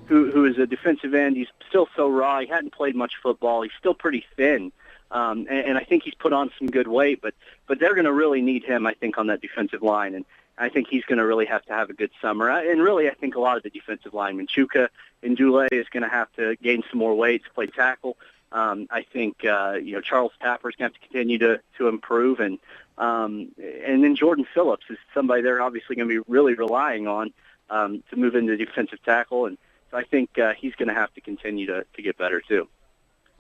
who is a defensive end. He's still so raw. He hadn't played much football. He's still pretty thin. And I think he's put on some good weight, but they're going to really need him, I think, on that defensive line. And I think he's going to really have to have a good summer. And really, I think a lot of the defensive linemen, Chuka and Dule is going to have to gain some more weight to play tackle. I think Charles Tapper is going to have to continue to improve, and then Jordan Phillips is somebody they're obviously going to be really relying on to move into defensive tackle, and so I think he's going to have to continue to get better too.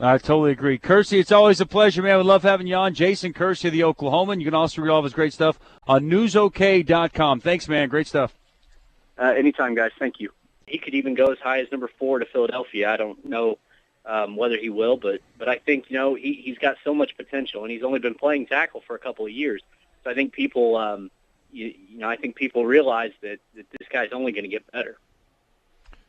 I totally agree. Kersey, it's always a pleasure, man. We love having you on. Jason Kersey of the Oklahoman. You can also read all of his great stuff on newsok.com. Thanks, man. Great stuff. Anytime, guys. Thank you. He could even go as high as number 4 to Philadelphia. I don't know whether he will, but I think he's got so much potential, and he's only been playing tackle for a couple of years. So I think people, I think people realize that this guy's only going to get better.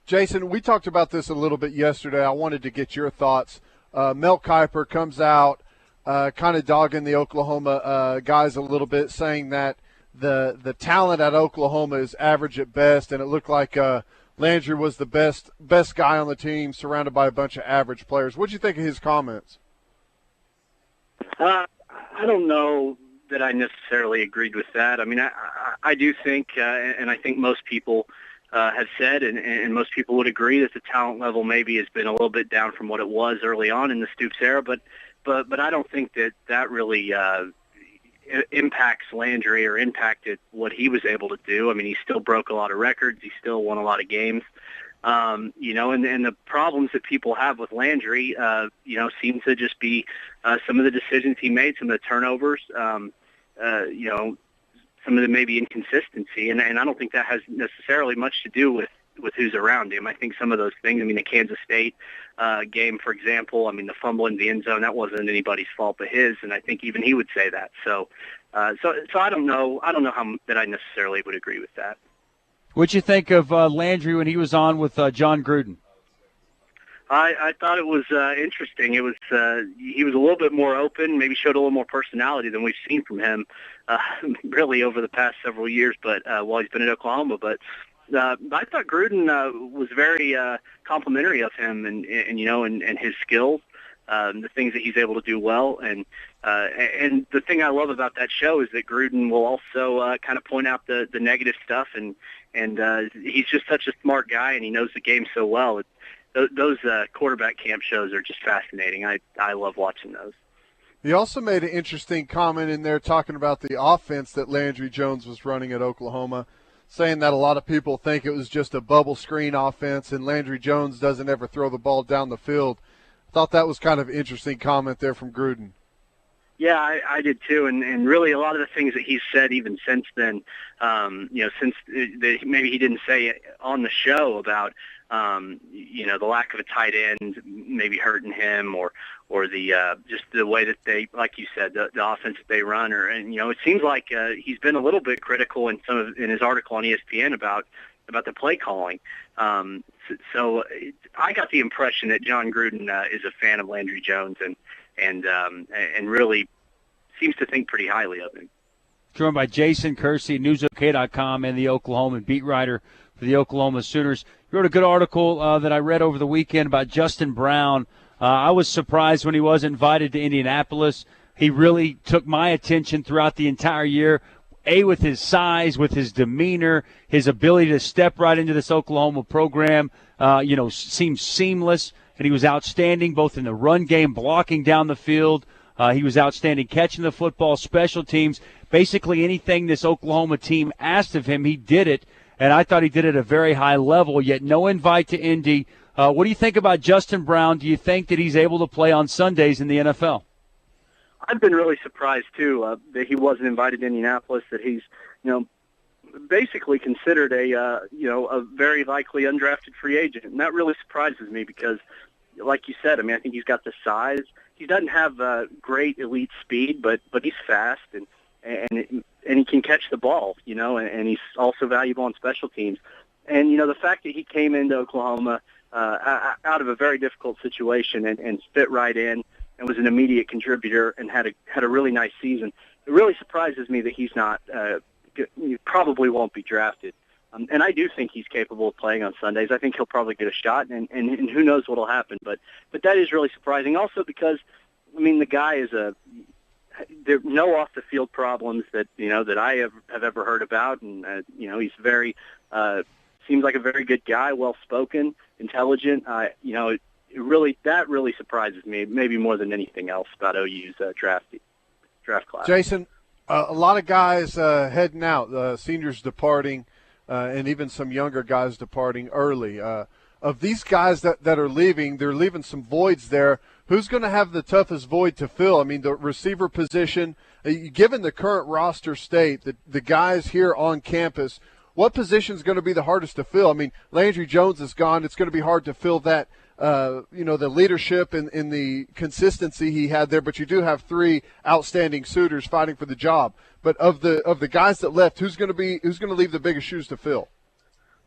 Jason, we talked about this a little bit yesterday. I wanted to get your thoughts. Mel Kiper comes out, kind of dogging the Oklahoma guys a little bit, saying that the talent at Oklahoma is average at best, and it looked like Landry was the best guy on the team, surrounded by a bunch of average players. What did you think of his comments? I don't know that I necessarily agreed with that. I mean, I do think, and I think most people have said, and most people would agree that the talent level maybe has been a little bit down from what it was early on in the Stoops era, but I don't think that really impacts Landry or impacted what he was able to do. I mean, he still broke a lot of records. He still won a lot of games. And the problems that people have with Landry, seem to just be some of the decisions he made, some of the turnovers, some of the maybe inconsistency, and I don't think that has necessarily much to do with who's around him. I think some of those things, I mean, the Kansas State game, for example, I mean, the fumble in the end zone, that wasn't anybody's fault but his, and I think even he would say that. So I don't know how that I necessarily would agree with that. What'd you think of Landry when he was on with Jon Gruden? I thought it was interesting. It was he was a little bit more open, maybe showed a little more personality than we've seen from him really over the past several years. But while he's been at Oklahoma, but I thought Gruden was very complimentary of him and his skills, the things that he's able to do well, and the thing I love about that show is that Gruden will also kind of point out the negative stuff, and he's just such a smart guy, and he knows the game so well. Those quarterback camp shows are just fascinating. I love watching those. He also made an interesting comment in there talking about the offense that Landry Jones was running at Oklahoma, saying that a lot of people think it was just a bubble screen offense and Landry Jones doesn't ever throw the ball down the field. I thought that was kind of an interesting comment there from Gruden. Yeah, I did too, and really a lot of the things that he's said even since then, since maybe he didn't say it on the show about, the lack of a tight end maybe hurting him, or the just the way that they, like you said, the offense that they run, it seems like he's been a little bit critical in his article on ESPN about the play calling. So I got the impression that Jon Gruden is a fan of Landry Jones and really seems to think pretty highly of him. Joined by Jason Kersey, newsok.com, and the Oklahoman beat writer for the Oklahoma Sooners. He wrote a good article that I read over the weekend about Justin Brown. I was surprised when he was invited to Indianapolis. He really took my attention throughout the entire year, with his size, with his demeanor, his ability to step right into this Oklahoma program, seemed seamless, and he was outstanding both in the run game, blocking down the field. He was outstanding catching the football, special teams. Basically anything this Oklahoma team asked of him, he did it, and I thought he did it at a very high level, yet no invite to Indy. What do you think about Justin Brown? Do you think that he's able to play on Sundays in the NFL? I've been really surprised, too, that he wasn't invited to Indianapolis, that he's, basically considered a very likely undrafted free agent. And that really surprises me because, like you said, I think he's got the size. He doesn't have great elite speed, but he's fast and he can catch the ball, and he's also valuable on special teams. And, the fact that he came into Oklahoma out of a very difficult situation and fit right in and was an immediate contributor and had a really nice season, it really surprises me that he's not he probably won't be drafted And I do think he's capable of playing on Sundays. I think he'll probably get a shot, and who knows what will happen. But that is really surprising. Also because, I mean, the guy is there are no off-the-field problems that I have ever heard about. And, he's very seems like a very good guy, well-spoken, intelligent. That really surprises me, maybe more than anything else about OU's draft class. Jason, a lot of guys heading out, seniors departing, and even some younger guys departing early. Of these guys that are leaving, they're leaving some voids there. Who's going to have the toughest void to fill? I mean, the receiver position, given the current roster state, the guys here on campus, what position is going to be the hardest to fill? I mean, Landry Jones is gone. It's going to be hard to fill that, the leadership and the consistency he had there. But you do have three outstanding suitors fighting for the job. But of the guys that left, who's going to leave the biggest shoes to fill?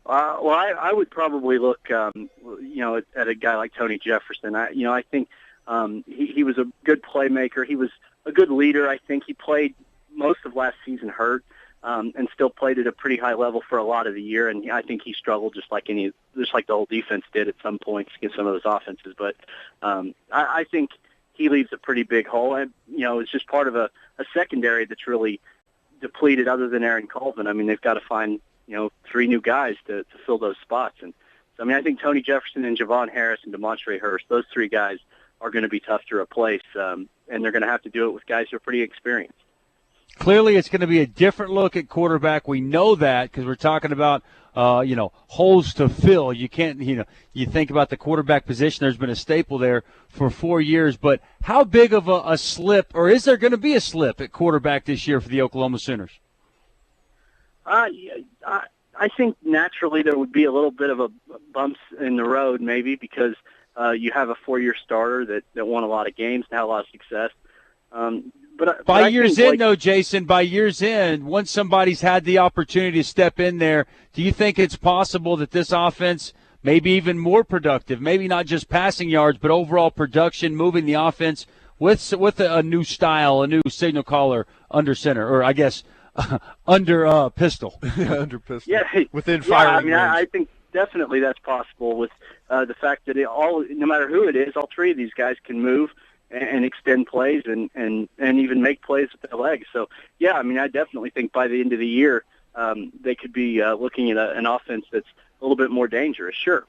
I would probably look, at a guy like Tony Jefferson. I think he was a good playmaker. He was a good leader. I think he played most of last season hurt, and still played at a pretty high level for a lot of the year. And I think he struggled just like the whole defense did at some points against some of those offenses. But I think he leaves a pretty big hole. And, it's just part of a secondary that's really depleted other than Aaron Colvin. I mean, they've got to find, three new guys to fill those spots. And so, I think Tony Jefferson and Javon Harris and DeMontre Hurst, those three guys are going to be tough to replace. And they're going to have to do it with guys who are pretty experienced. Clearly, it's going to be a different look at quarterback. We know that because we're talking about, holes to fill. You can't, you think about the quarterback position. There's been a staple there for 4 years. But how big of a slip, or is there going to be a slip at quarterback this year for the Oklahoma Sooners? I think naturally there would be a little bit of a bumps in the road maybe because you have a 4-year starter that won a lot of games and had a lot of success. By years in, though, Jason, by years in, once somebody's had the opportunity to step in there, do you think it's possible that this offense may be even more productive, maybe not just passing yards, but overall production, moving the offense with a new style, a new signal caller under center, or I guess under pistol? Under pistol. Yeah, within firing range. I think definitely that's possible with the fact that no matter who it is, all three of these guys can move and extend plays and even make plays with their legs. So, yeah, I definitely think by the end of the year they could be looking at an offense that's a little bit more dangerous, sure.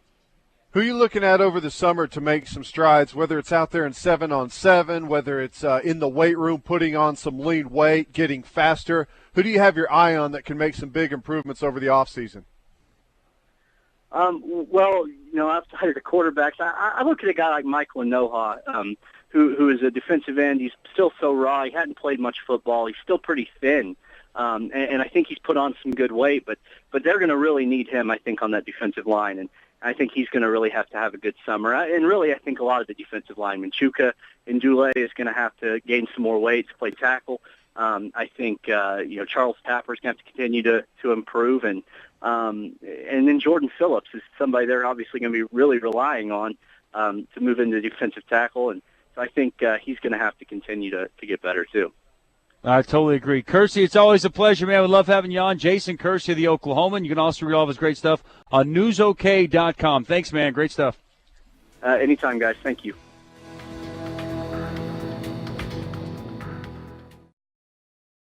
Who are you looking at over the summer to make some strides, whether it's out there in 7-on-7, whether it's in the weight room putting on some lean weight, getting faster? Who do you have your eye on that can make some big improvements over the offseason? Outside of the quarterbacks, I look at a guy like Michael Inoha, who is a defensive end. He's still so raw. He hadn't played much football. He's still pretty thin. And I think he's put on some good weight, but they're going to really need him, I think, on that defensive line. And I think he's going to really have to have a good summer. And really, I think a lot of the defensive linemen, Chuka and Dule is going to have to gain some more weight to play tackle. I think, Charles Tapper is going to have to continue to improve. And then Jordan Phillips is somebody they're obviously going to be really relying on to move into defensive tackle. And so I think he's going to have to continue to get better, too. I totally agree. Kersey, it's always a pleasure, man. We love having you on. Jason Kersey of the Oklahoman. You can also read all of his great stuff on newsok.com. Thanks, man. Great stuff. Anytime, guys. Thank you.